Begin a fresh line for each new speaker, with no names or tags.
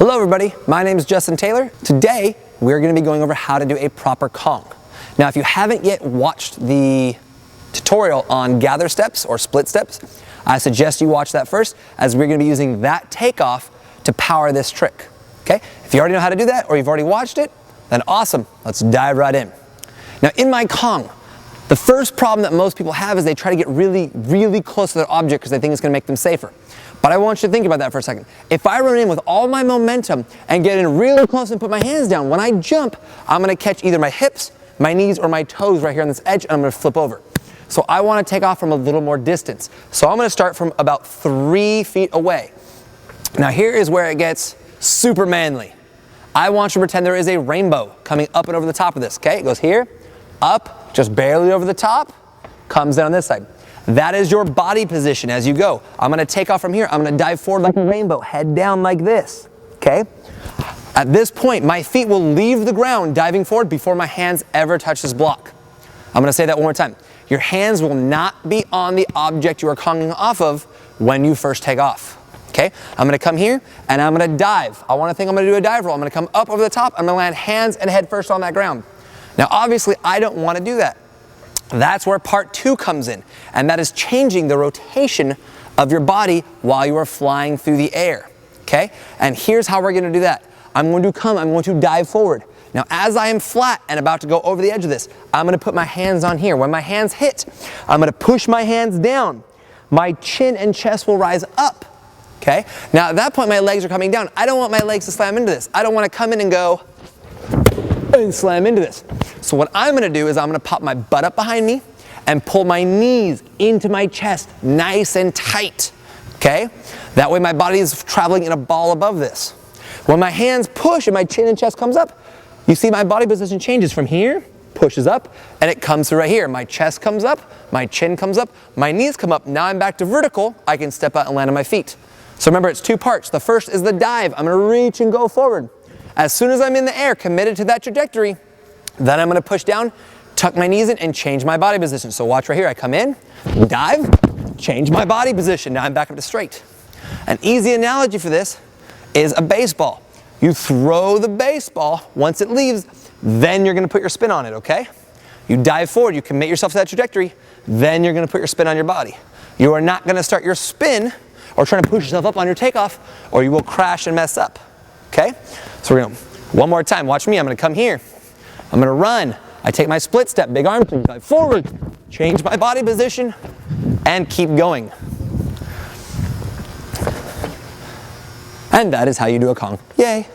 Hello everybody, my name is Justin Taylor. Today, we're gonna be going over how to do a proper Kong. Now, if you haven't yet watched the tutorial on gather steps or split steps, I suggest you watch that first, as we're gonna be using that takeoff to power this trick, okay? If you already know how to do that, or you've already watched it, then awesome, let's dive right in. Now, in my Kong, the first problem that most people have is they try to get really close to their object because they think it's gonna make them safer. But I want you to think about that for a second. If I run in with all my momentum and get in really close and put my hands down, when I jump, I'm gonna catch either my hips, my knees, or my toes right here on this edge, and I'm gonna flip over. So I wanna take off from a little more distance. So I'm gonna start from about 3 feet away. Now here is where it gets super manly. I want you to pretend there is a rainbow coming up and over the top of this, okay? It goes here, up, just barely over the top, comes down on this side. That is your body position as you go. I'm gonna take off from here. I'm gonna dive forward like a rainbow, head down like this, okay? At this point, my feet will leave the ground diving forward before my hands ever touch this block. I'm gonna say that one more time. Your hands will not be on the object you are Konging off of when you first take off, okay? I'm gonna come here and I'm gonna dive. I'm gonna do a dive roll. I'm gonna come up over the top. I'm gonna land hands and head first on that ground. Now, obviously, I don't wanna do that. That's where part 2 comes in, and that is changing the rotation of your body while you are flying through the air, okay? And here's how we're gonna do that. I'm going to dive forward. Now, as I am flat and about to go over the edge of this, I'm gonna put my hands on here. When my hands hit, I'm gonna push my hands down. My chin and chest will rise up, okay? Now, at that point, my legs are coming down. I don't want my legs to slam into this. I don't wanna come in and go and slam into this. So what I'm gonna do is I'm gonna pop my butt up behind me and pull my knees into my chest nice and tight, okay? That way my body is traveling in a ball above this. When my hands push and my chin and chest comes up, you see my body position changes from here, pushes up, and it comes through right here. My chest comes up, my chin comes up, my knees come up. Now I'm back to vertical. I can step out and land on my feet. So remember, it's 2 parts. The first is the dive. I'm gonna reach and go forward. As soon as I'm in the air, committed to that trajectory, then I'm gonna push down, tuck my knees in, and change my body position. So watch right here, I come in, dive, change my body position. Now I'm back up to straight. An easy analogy for this is a baseball. You throw the baseball, once it leaves, then you're gonna put your spin on it, okay? You dive forward, you commit yourself to that trajectory, then you're gonna put your spin on your body. You are not gonna start your spin or trying to push yourself up on your takeoff, or you will crash and mess up, okay? So we're gonna, one more time, watch me, I'm gonna come here. I'm gonna run. I take my split step, big arm swing, dive forward, change my body position, and keep going. And that is how you do a Kong. Yay.